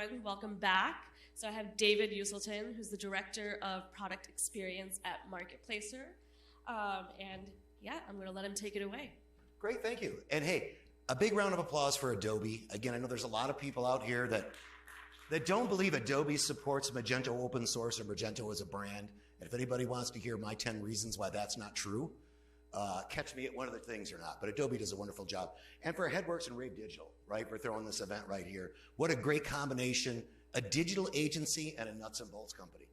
everyone. Welcome back. So I have David Uselton, who's the Director of Product Experience at Marketplacer. And yeah, I'm going to let him take it away. Great, thank you. And hey, a big round of applause for Adobe. Again, I know there's a lot of people out here that don't believe Adobe supports Magento open source or Magento as a brand. And if anybody wants to hear my 10 reasons why that's not true, catch me at one of the things or not. But Adobe does a wonderful job. And for Headworks and Rave Digital, right? We're throwing this event right here. What a great combination, a digital agency and a nuts and bolts company,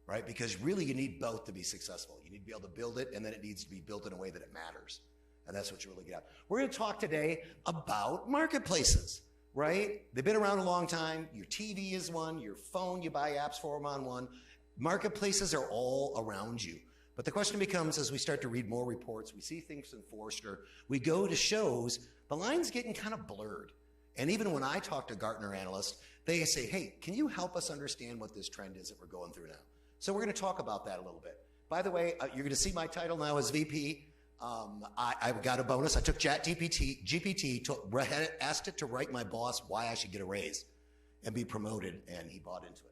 right? Because really you need both to be successful. You need to be able to build it, and then it needs to be built in a way that it matters. And that's what you really get out. We're going to talk today about marketplaces, right? They've been around a long time. Your TV is one, your phone, you buy apps for them on one. Marketplaces are all around you. But the question becomes, as we start to read more reports, we see things in Forrester, we go to shows, the line's getting kind of blurred. And even when I talk to Gartner analysts, they say, hey, can you help us understand what this trend is that we're going through now? So we're going to talk about that a little bit. By the way, you're going to see my title now as VP. I got a bonus. I took GPT, asked it to write my boss why I should get a raise and be promoted, and he bought into it.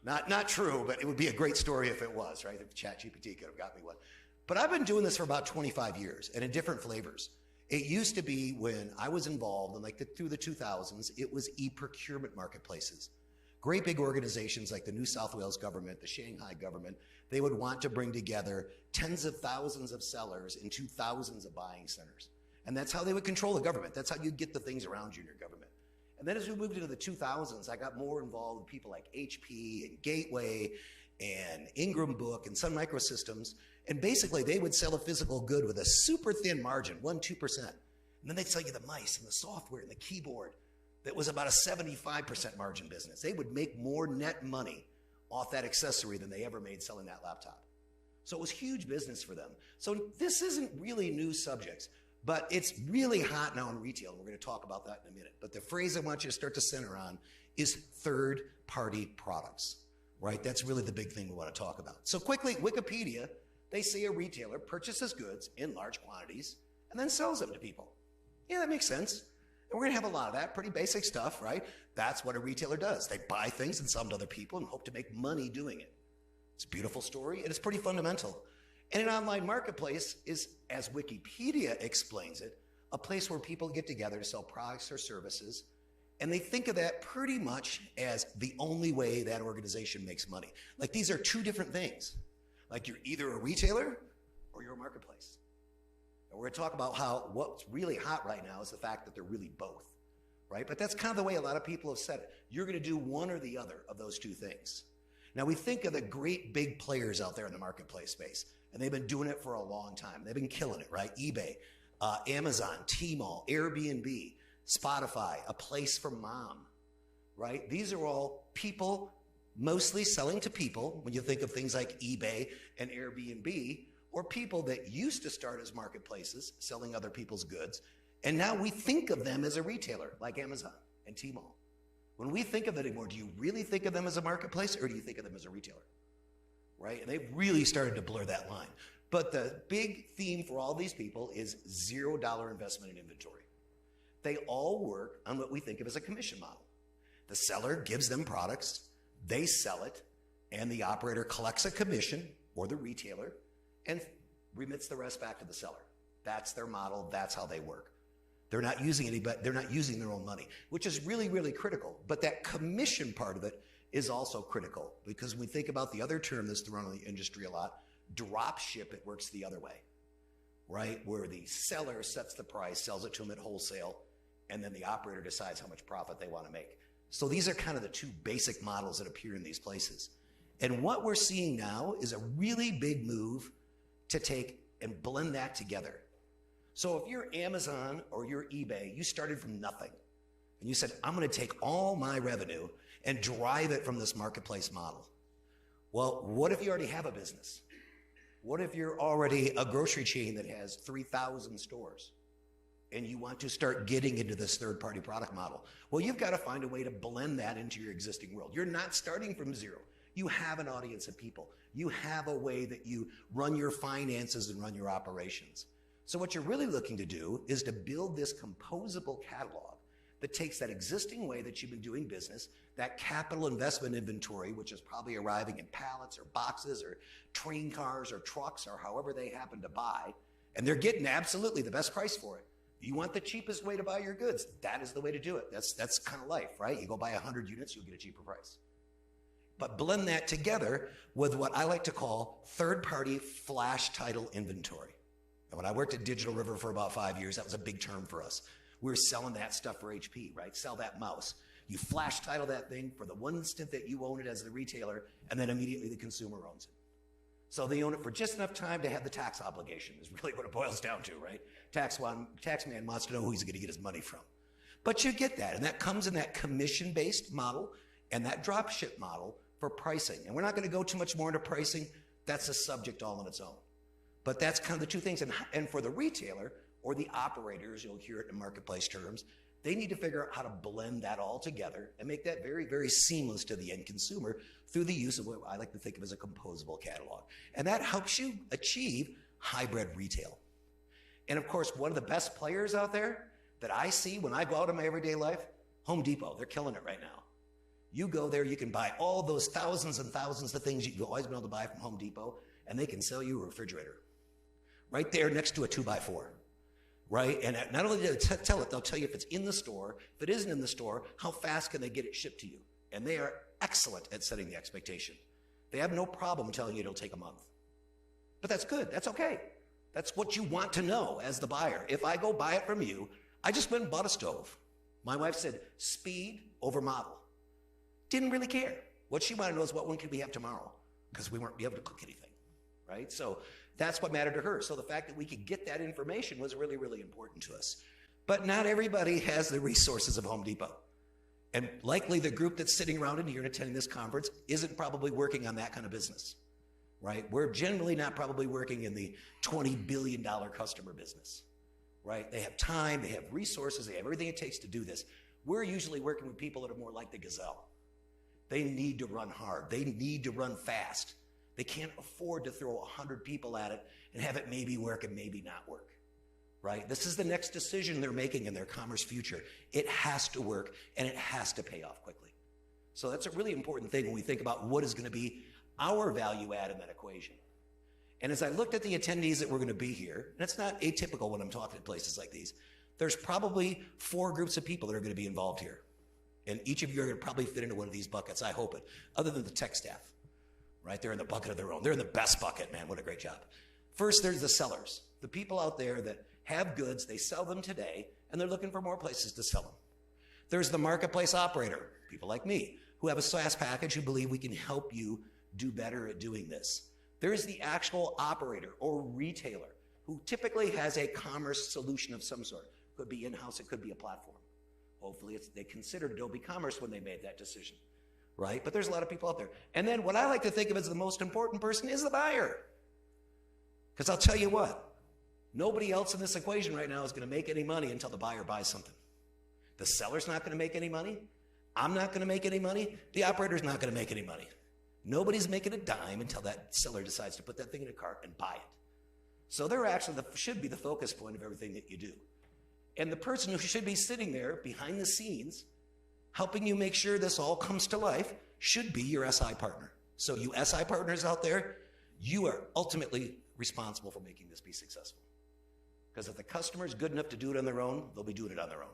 Not true, but it would be a great story if it was, right? If ChatGPT could have got me one. But I've been doing this for about 25 years and in different flavors. It used to be when I was involved in through the 2000s, it was e-procurement marketplaces. Great big organizations like the New South Wales government, the Shanghai government, they would want to bring together tens of thousands of sellers into thousands of buying centers. And that's how they would control the government. That's how you get the things around you in your government. And then as we moved into the 2000s, I got more involved with people like HP and Gateway and Ingram Book and Sun Microsystems. And basically, they would sell a physical good with a super thin margin, 1-2%. And then they'd sell you the mice and the software and the keyboard. That was about a 75% margin business. They would make more net money off that accessory than they ever made selling that laptop. So it was huge business for them. So this isn't really new subjects. But it's really hot now in retail, and we're going to talk about that in a minute. But the phrase I want you to start to center on is third-party products, right? That's really the big thing we want to talk about. So quickly, Wikipedia, they say a retailer purchases goods in large quantities and then sells them to people. Yeah, that makes sense. And we're going to have a lot of that, pretty basic stuff, right? That's what a retailer does. They buy things and sell them to other people and hope to make money doing it. It's a beautiful story, and it's pretty fundamental. And an online marketplace is, as Wikipedia explains it, a place where people get together to sell products or services, and they think of that pretty much as the only way that organization makes money. Like these are two different things. Like you're either a retailer or you're a marketplace. And we're going to talk about how what's really hot right now is the fact that they're really both, right? But that's kind of the way a lot of people have said it. You're going to do one or the other of those two things. Now we think of the great big players out there in the marketplace space. And they've been doing it for a long time. They've been killing it, right? eBay, Amazon, Tmall, Airbnb, Spotify, A Place for Mom, right? These are all people mostly selling to people when you think of things like eBay and Airbnb, or people that used to start as marketplaces selling other people's goods. And now we think of them as a retailer like Amazon and Tmall. When we think of it anymore, do you really think of them as a marketplace or do you think of them as a retailer? Right? And they've really started to blur that line. But the big theme for all these people is $0 investment in inventory. They all work on what we think of as a commission model. The seller gives them products, they sell it, and the operator collects a commission, or the retailer, and remits the rest back to the seller. That's their model, that's how they work. They're not using their own money, which is really, really critical. But that commission part of it is also critical, because when we think about the other term that's thrown in the industry a lot, drop ship, it works the other way, right? Where the seller sets the price, sells it to them at wholesale, and then the operator decides how much profit they want to make. So these are kind of the two basic models that appear in these places. And what we're seeing now is a really big move to take and blend that together. So if you're Amazon or you're eBay, you started from nothing. And you said, I'm going to take all my revenue and drive it from this marketplace model. Well, what if you already have a business? What if you're already a grocery chain that has 3,000 stores and you want to start getting into this third-party product model? Well, you've got to find a way to blend that into your existing world. You're not starting from zero. You have an audience of people. You have a way that you run your finances and run your operations. So what you're really looking to do is to build this composable catalog that takes that existing way that you've been doing business, that capital investment inventory, which is probably arriving in pallets or boxes or train cars or trucks or however they happen to buy, and they're getting absolutely the best price for it. You want the cheapest way to buy your goods, that is the way to do it. That's kind of life, right? You go buy 100 units, you'll get a cheaper price. But blend that together with what I like to call third-party flash title inventory. And when I worked at Digital River for about 5 years, that was a big term for us. We were selling that stuff for HP, right? Sell that mouse. You flash title that thing for the one instant that you own it as the retailer, and then immediately the consumer owns it. So they own it for just enough time to have the tax obligation is really what it boils down to, right? Taxman wants to know who he's going to get his money from. But you get that, and that comes in that commission-based model and that drop ship model for pricing. And we're not going to go too much more into pricing. That's a subject all on its own. But that's kind of the two things. And for the retailer or the operators, you'll hear it in marketplace terms, they need to figure out how to blend that all together and make that very, very seamless to the end consumer through the use of what I like to think of as a composable catalog. And that helps you achieve hybrid retail. And of course, one of the best players out there that I see when I go out in my everyday life, Home Depot. They're killing it right now. You go there, you can buy all those thousands and thousands of things you've always been able to buy from Home Depot, and they can sell you a refrigerator right there next to a 2x4. Right? And not only do they tell it, they'll tell you if it's in the store, if it isn't in the store, how fast can they get it shipped to you? And they are excellent at setting the expectation. They have no problem telling you it'll take a month. But that's good. That's okay. That's what you want to know as the buyer. If I go buy it from you, I just went and bought a stove. My wife said, speed over model. Didn't really care. What she wanted to know is what one could we have tomorrow? Because we weren't able to cook anything. Right? So that's what mattered to her. So the fact that we could get that information was really, really important to us. But not everybody has the resources of Home Depot. And likely the group that's sitting around in here and attending this conference isn't probably working on that kind of business, right? We're generally not probably working in the $20 billion customer business, right? They have time, they have resources, they have everything it takes to do this. We're usually working with people that are more like the gazelle. They need to run hard. They need to run fast. They can't afford to throw 100 people at it and have it maybe work and maybe not work, right? This is the next decision they're making in their commerce future. It has to work and it has to pay off quickly. So that's a really important thing when we think about what is going to be our value add in that equation. And as I looked at the attendees that were going to be here, and it's not atypical when I'm talking at places like these, there's probably 4 groups of people that are going to be involved here. And each of you are going to probably fit into one of these buckets, I hope it, other than the tech staff. Right? They're in the bucket of their own. They're in the best bucket, man. What a great job. First, there's the sellers, the people out there that have goods, they sell them today, and they're looking for more places to sell them. There's the marketplace operator, people like me, who have a SaaS package who believe we can help you do better at doing this. There's the actual operator or retailer who typically has a commerce solution of some sort. Could be in-house, it could be a platform. Hopefully they considered Adobe Commerce when they made that decision. Right? But there's a lot of people out there. And then what I like to think of as the most important person is the buyer. Because I'll tell you what, nobody else in this equation right now is going to make any money until the buyer buys something. The seller's not going to make any money. I'm not going to make any money. The operator's not going to make any money. Nobody's making a dime until that seller decides to put that thing in a cart and buy it. So they're actually should be the focus point of everything that you do. And the person who should be sitting there behind the scenes helping you make sure this all comes to life should be your SI partner. So you SI partners out there, you are ultimately responsible for making this be successful. Because if the customer is good enough to do it on their own, they'll be doing it on their own.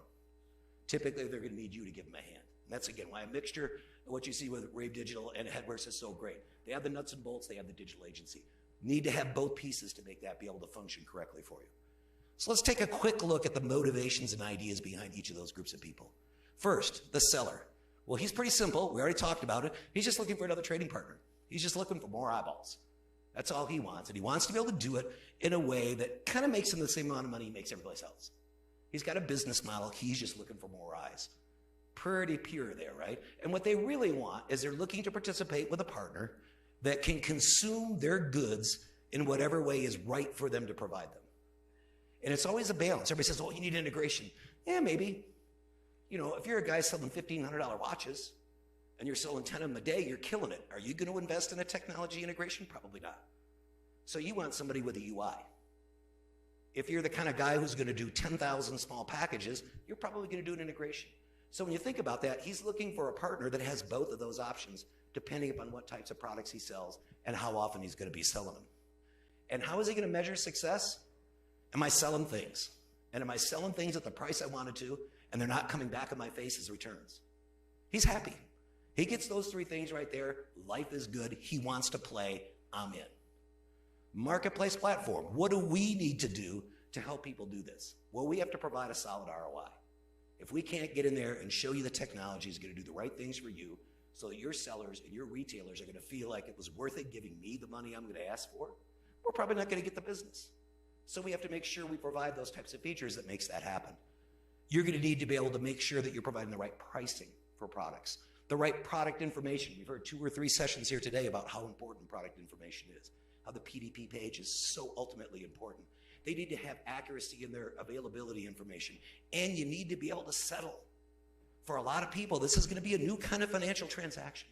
Typically, they're going to need you to give them a hand. And that's, again, why a mixture of what you see with Rave Digital and Headworks is so great. They have the nuts and bolts, they have the digital agency. Need to have both pieces to make that be able to function correctly for you. So let's take a quick look at the motivations and ideas behind each of those groups of people. First, the seller. Well, he's pretty simple. We already talked about it. He's just looking for another trading partner. He's just looking for more eyeballs. That's all he wants. And he wants to be able to do it in a way that kind of makes him the same amount of money he makes everybody else. He's got a business model. He's just looking for more eyes. Pretty pure there, right? And what they really want is they're looking to participate with a partner that can consume their goods in whatever way is right for them to provide them. And it's always a balance. Everybody says, oh, you need integration. Yeah, maybe. You know, if you're a guy selling $1,500 watches and you're selling 10 of them a day, you're killing it. Are you going to invest in a technology integration? Probably not. So you want somebody with a UI. If you're the kind of guy who's going to do 10,000 small packages, you're probably going to do an integration. So when you think about that, he's looking for a partner that has both of those options, depending upon what types of products he sells and how often he's going to be selling them. And how is he going to measure success? Am I selling things? And am I selling things at the price I wanted to, and they're not coming back in my face as returns? He's happy. He gets those three things right there. Life is good. He wants to play. I'm in. Marketplace platform. What do we need to do to help people do this? Well, we have to provide a solid ROI. If we can't get in there and show you the technology is going to do the right things for you so that your sellers and your retailers are going to feel like it was worth it giving me the money I'm going to ask for, we're probably not going to get the business. So we have to make sure we provide those types of features that makes that happen. You're going to need to be able to make sure that you're providing the right pricing for products, the right product information. We've heard 2 or 3 sessions here today about how important product information is, how the PDP page is so ultimately important. They need to have accuracy in their availability information, and you need to be able to settle. For a lot of people, this is going to be a new kind of financial transaction.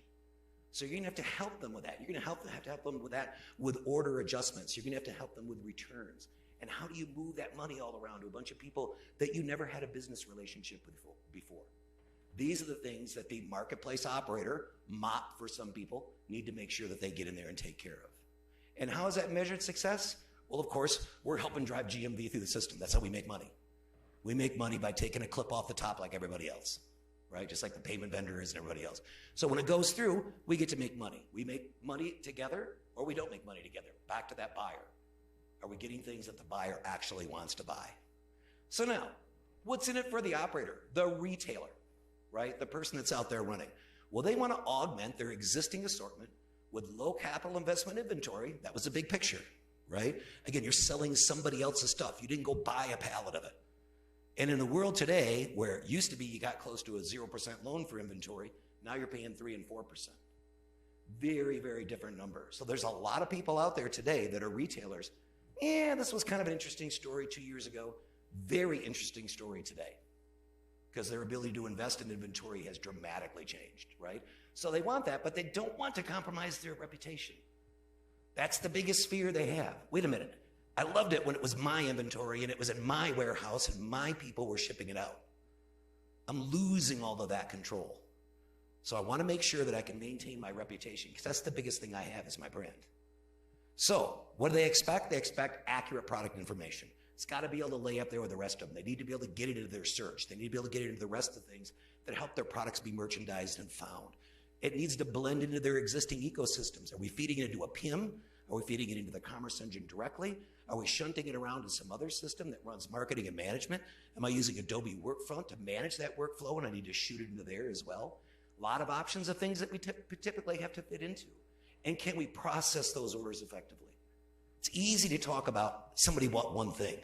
So you're going to have to help them with that. You're going to have to help them with that with order adjustments. You're going to have to help them with returns. And how do you move that money all around to a bunch of people that you never had a business relationship with before? These are the things that the marketplace operator, MOP for some people, need to make sure that they get in there and take care of. And how is that measured success? Well, of course, we're helping drive GMV through the system. That's how we make money. We make money by taking a clip off the top like everybody else, right? Just like the payment vendors and everybody else. So when it goes through, we get to make money. We make money together, or we don't make money together. Back to that buyer. Are we getting things that the buyer actually wants to buy? So now, what's in it for the operator, the retailer, right? The person that's out there running. Well, they want to augment their existing assortment with low capital investment inventory. That was a big picture, right? Again, you're selling somebody else's stuff. You didn't go buy a pallet of it. And in the world today, where it used to be you got close to a 0% loan for inventory, now you're paying 3 and 4%. Very, very different number. So there's a lot of people out there today that are retailers. Yeah, this was kind of an interesting story 2 years ago. Very interesting story today, because their ability to invest in inventory has dramatically changed, right? So they want that, but they don't want to compromise their reputation. That's the biggest fear they have. Wait a minute. I loved it when it was my inventory and it was in my warehouse and my people were shipping it out. I'm losing all of that control. So I want to make sure that I can maintain my reputation, because that's the biggest thing I have is my brand. So what do they expect? They expect accurate product information. It's got to be able to lay up there with the rest of them. They need to be able to get it into their search. They need to be able to get it into the rest of the things that help their products be merchandised and found. It needs to blend into their existing ecosystems. Are we feeding it into a PIM? Are we feeding it into the commerce engine directly? Are we shunting it around to some other system that runs marketing and management? Am I using Adobe Workfront to manage that workflow and I need to shoot it into there as well? A lot of options of things that we typically have to fit into. And can we process those orders effectively? It's easy to talk about somebody bought one thing.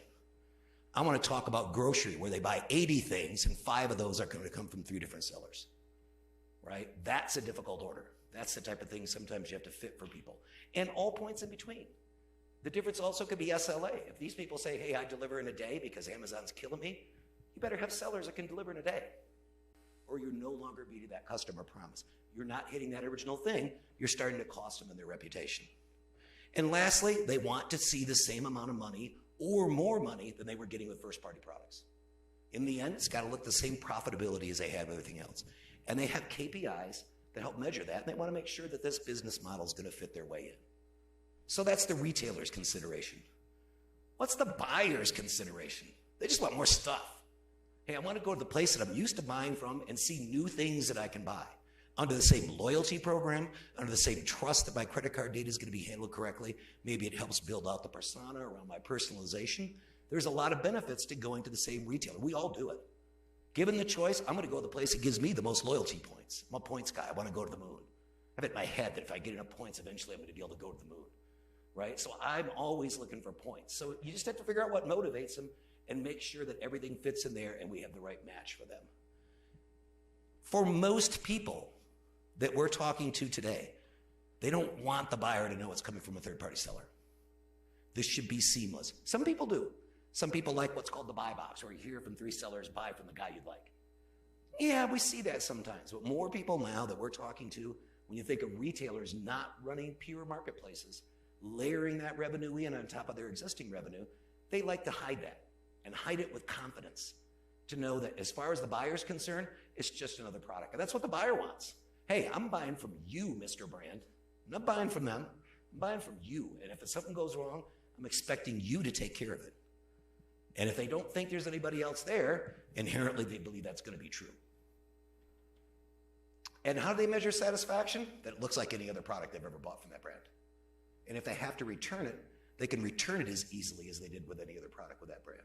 I want to talk about grocery, where they buy 80 things and 5 of those are going to come from 3 different sellers, right? That's a difficult order. That's the type of thing sometimes you have to fit for people. And all points in between. The difference also could be SLA. If these people say, hey, I deliver in a day because Amazon's killing me, you better have sellers that can deliver in a day, or you're no longer meeting that customer promise. You're not hitting that original thing. You're starting to cost them in their reputation. And lastly, they want to see the same amount of money or more money than they were getting with first-party products. In the end, it's got to look the same profitability as they had with everything else. And they have KPIs that help measure that, and they want to make sure that this business model is going to fit their way in. So that's the retailer's consideration. What's the buyer's consideration? They just want more stuff. Hey, I want to go to the place that I'm used to buying from and see new things that I can buy. Under the same loyalty program, under the same trust that my credit card data is going to be handled correctly. Maybe it helps build out the persona around my personalization. There's a lot of benefits to going to the same retailer. We all do it. Given the choice, I'm going to go to the place that gives me the most loyalty points. I'm a points guy. I want to go to the moon. I have it in my head that if I get enough points, eventually I'm going to be able to go to the moon, right? So I'm always looking for points. So you just have to figure out what motivates them and make sure that everything fits in there and we have the right match for them. For most people that we're talking to today, they don't want the buyer to know it's coming from a third-party seller. This should be seamless. Some people do. Some people like what's called the buy box, where you hear from 3 sellers, buy from the guy you'd like. Yeah, we see that sometimes, but more people now that we're talking to, when you think of retailers not running pure marketplaces, layering that revenue in on top of their existing revenue, they like to hide that and hide it with confidence to know that as far as the buyer's concerned, it's just another product. And that's what the buyer wants. Hey, I'm buying from you, Mr. Brand. I'm not buying from them. I'm buying from you. And if something goes wrong, I'm expecting you to take care of it. And if they don't think there's anybody else there, inherently they believe that's going to be true. And how do they measure satisfaction? That it looks like any other product they've ever bought from that brand. And if they have to return it, they can return it as easily as they did with any other product with that brand.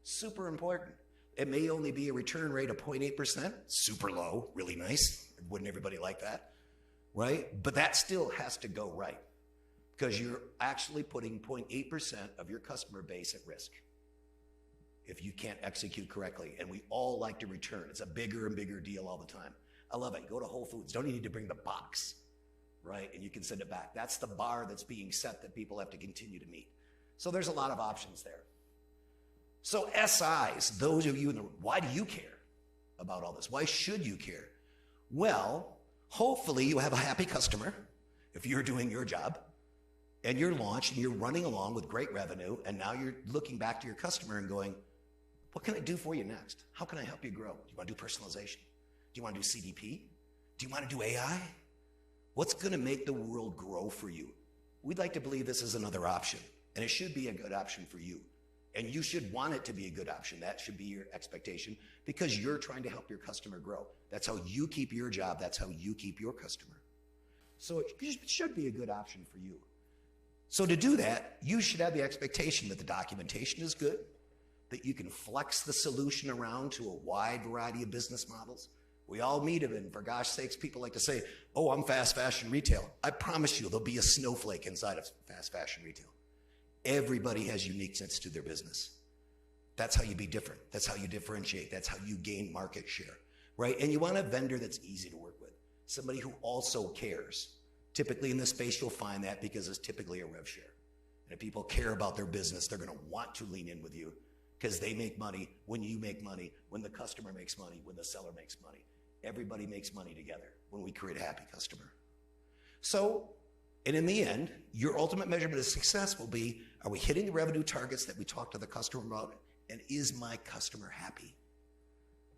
Super important. It may only be a return rate of 0.8%, super low, really nice. Wouldn't everybody like that, right? But that still has to go right because you're actually putting 0.8% of your customer base at risk if you can't execute correctly. And we all like to return. It's a bigger and bigger deal all the time. I love it. Go to Whole Foods. Don't need to bring the box, right? And you can send it back. That's the bar that's being set that people have to continue to meet. So there's a lot of options there. So SIs, those of you in the, why do you care about all this? Why should you care? Well, hopefully you have a happy customer if you're doing your job and you're launched and you're running along with great revenue and now you're looking back to your customer and going, what can I do for you next? How can I help you grow? Do you want to do personalization? Do you want to do CDP? Do you want to do AI? What's going to make the world grow for you? We'd like to believe this is another option and it should be a good option for you. And you should want it to be a good option. That should be your expectation because you're trying to help your customer grow. That's how you keep your job. That's how you keep your customer. So it should be a good option for you. So to do that, you should have the expectation that the documentation is good, that you can flex the solution around to a wide variety of business models. We all meet them, and for gosh sakes, people like to say, oh, I'm fast fashion retail. I promise you there'll be a snowflake inside of fast fashion retail. Everybody has uniqueness to their business. That's how you be different. That's how you differentiate. That's how you gain market share, right? And you want a vendor that's easy to work with, somebody who also cares. Typically in this space, you'll find that because it's typically a rev share. And if people care about their business, they're going to want to lean in with you because they make money when you make money, when the customer makes money, when the seller makes money. Everybody makes money together when we create a happy customer. So, and in the end, your ultimate measurement of success will be, are we hitting the revenue targets that we talked to the customer about? And is my customer happy?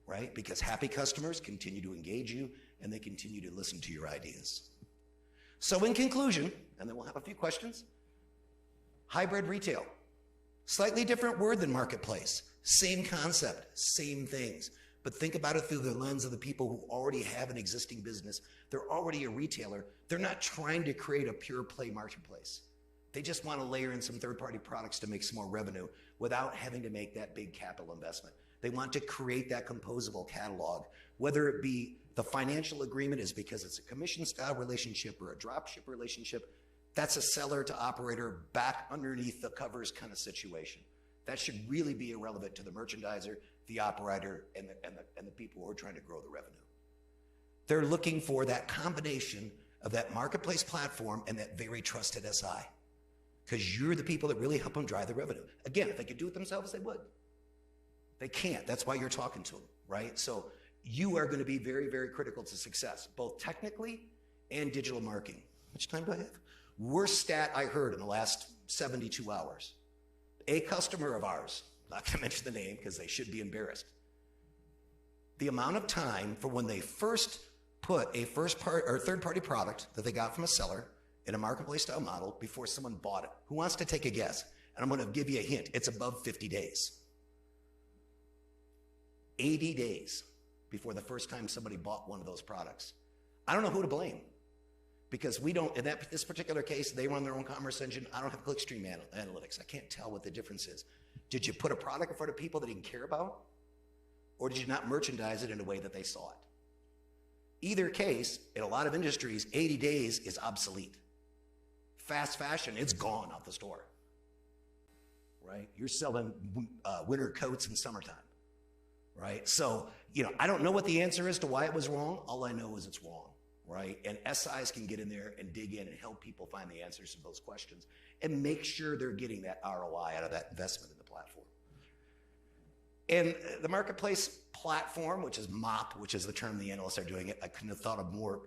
Right? Because happy customers continue to engage you and they continue to listen to your ideas. So in conclusion, and then we'll have a few questions, hybrid retail. Slightly different word than marketplace. Same concept, same things. But think about it through the lens of the people who already have an existing business. They're already a retailer. They're not trying to create a pure play marketplace. They just want to layer in some third-party products to make some more revenue without having to make that big capital investment. They want to create that composable catalog, whether it be the financial agreement is because it's a commission-style relationship or a drop-ship relationship. That's a seller to operator back underneath the covers kind of situation. That should really be irrelevant to the merchandiser, the operator, and the people who are trying to grow the revenue. They're looking for that combination of that marketplace platform and that very trusted SI, because you're the people that really help them drive the revenue. Again, if they could do it themselves, they would. They can't. That's why you're talking to them, right? So you are going to be very, very critical to success, both technically and digital marketing. How much time do I have? Worst stat I heard in the last 72 hours. A customer of ours, not going to mention the name because they should be embarrassed. The amount of time for when they first put a third-party product that they got from a seller in a marketplace style model before someone bought it. Who wants to take a guess? And I'm going to give you a hint. It's above 50 days. 80 days before the first time somebody bought one of those products. I don't know who to blame because we don't, in this particular case, they run their own commerce engine. I don't have clickstream analytics. I can't tell what the difference is. Did you put a product in front of people that didn't care about? Or did you not merchandise it in a way that they saw it? Either case, in a lot of industries, 80 days is obsolete. Fast fashion, it's gone out the store, right? You're selling winter coats in summertime, right? So, I don't know what the answer is to why it was wrong. All I know is it's wrong, right? And SIs can get in there and dig in and help people find the answers to those questions and make sure they're getting that ROI out of that investment in the platform. And the marketplace platform, which is MOP, which is the term the analysts are doing it, I couldn't have thought of more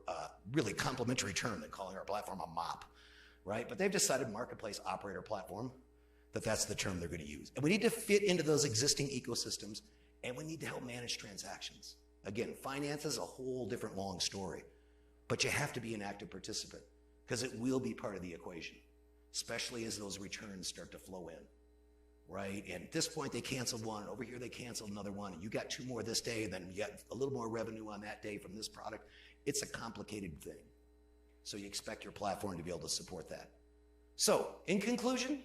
really complimentary term than calling our platform a MOP, right? But they've decided marketplace operator platform. that that's the term they're going to use. And we need to fit into those existing ecosystems, and we need to help manage transactions. Again, finance is a whole different long story, but you have to be an active participant because it will be part of the equation, especially as those returns start to flow in, right? And at this point, they canceled one. Over here, they canceled another one. And you got 2 more this day, and then you got a little more revenue on that day from this product. It's a complicated thing. So you expect your platform to be able to support that. So in conclusion,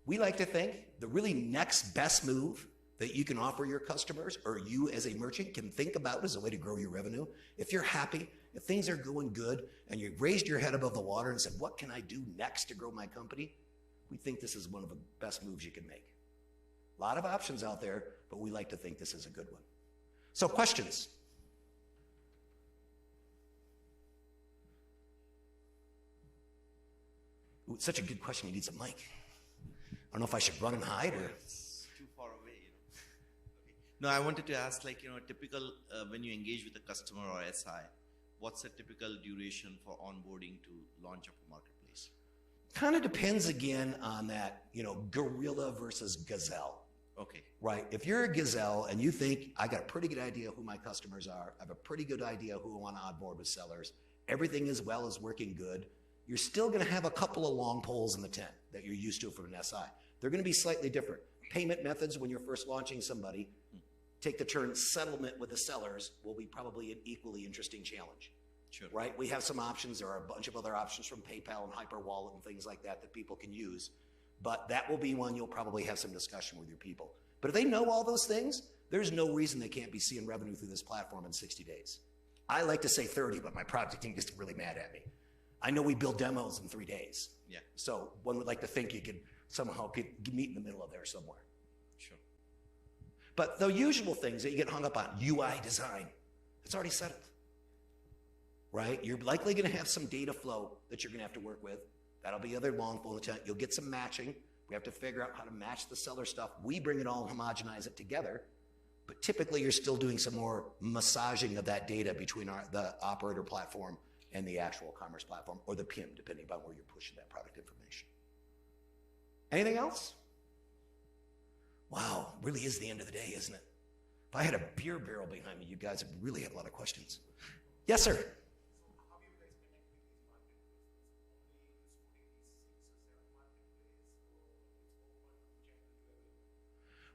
we like to think the really next best move that you can offer your customers or you as a merchant can think about as a way to grow your revenue. If you're happy, if things are going good, and you've raised your head above the water and said, what can I do next to grow my company? We think this is one of the best moves you can make. A lot of options out there, but we like to think this is a good one. So questions? Ooh, it's such a good question, you need some mic. I don't know if I should run and hide or... It's too far away, Okay. No, I wanted to ask, typical, when you engage with a customer or SI, what's the typical duration for onboarding to launch up a marketplace? Kind of depends again on that, gorilla versus gazelle. Okay. Right. If you're a gazelle and you think, I got a pretty good idea who my customers are, I have a pretty good idea who I want to onboard with sellers, everything is working good, you're still going to have a couple of long poles in the tent that you're used to from an SI. They're going to be slightly different. Payment methods when you're first launching somebody, take the turn, settlement with the sellers will be probably an equally interesting challenge. Sure. Right? We have some options. There are a bunch of other options from PayPal and Hyperwallet and things like that people can use. But that will be one you'll probably have some discussion with your people. But if they know all those things, there's no reason they can't be seeing revenue through this platform in 60 days. I like to say 30, but my product team gets really mad at me. I know we build demos in 3 days. Yeah. So one would like to think you could somehow meet in the middle of there somewhere. Sure. But the usual things that you get hung up on, UI design, it's already settled. Right? You're likely going to have some data flow that you're going to have to work with. That'll be other long pole in the tent. You'll get some matching. We have to figure out how to match the seller stuff. We bring it all and homogenize it together. But typically, you're still doing some more massaging of that data between the operator platform and the actual commerce platform, or the PIM, depending upon where you're pushing that product information. Anything else? Wow, really is the end of the day, isn't it? If I had a beer barrel behind me, you guys would really have a lot of questions. Yes, sir.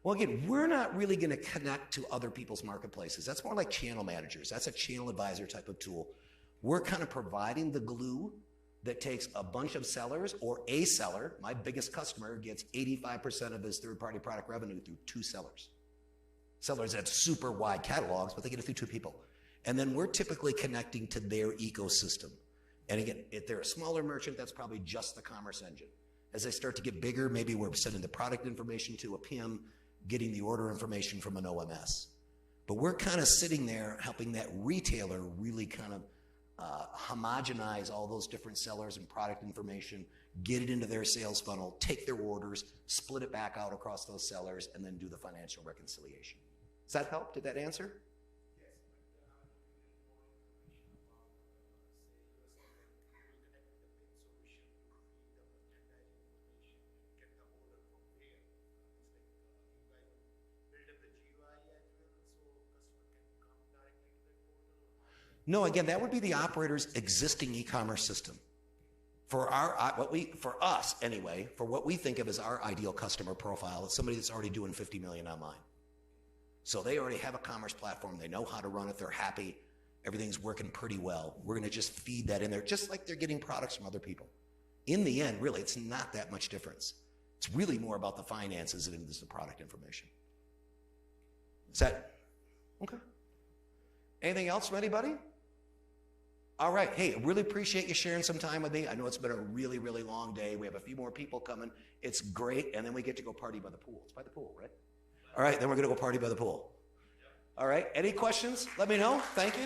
Well, again, we're not really going to connect to other people's marketplaces. That's more like channel managers. That's a channel advisor type of tool. We're kind of providing the glue that takes a bunch of sellers or a seller. My biggest customer gets 85% of his third-party product revenue through 2 sellers. Sellers have super wide catalogs, but they get it through 2 people. And then we're typically connecting to their ecosystem. And again, if they're a smaller merchant, that's probably just the commerce engine. As they start to get bigger, maybe we're sending the product information to a PIM, getting the order information from an OMS. But we're kind of sitting there helping that retailer really kind of homogenize all those different sellers and product information, get it into their sales funnel, take their orders, split it back out across those sellers, and then do the financial reconciliation. Does that help? Did that answer? No, again, that would be the operator's existing e-commerce system. For us anyway, for what we think of as our ideal customer profile, it's somebody that's already doing 50 million online. So they already have a commerce platform. They know how to run it. They're happy. Everything's working pretty well. We're going to just feed that in there, just like they're getting products from other people. In the end, really, it's not that much difference. It's really more about the finances than it is the product information. Is that okay? Anything else from anybody? All right. Hey, I really appreciate you sharing some time with me. I know it's been a really, really long day. We have a few more people coming. It's great. And then we get to go party by the pool. It's by the pool, right? All right. Then we're going to go party by the pool. All right. Any questions? Let me know. Thank you.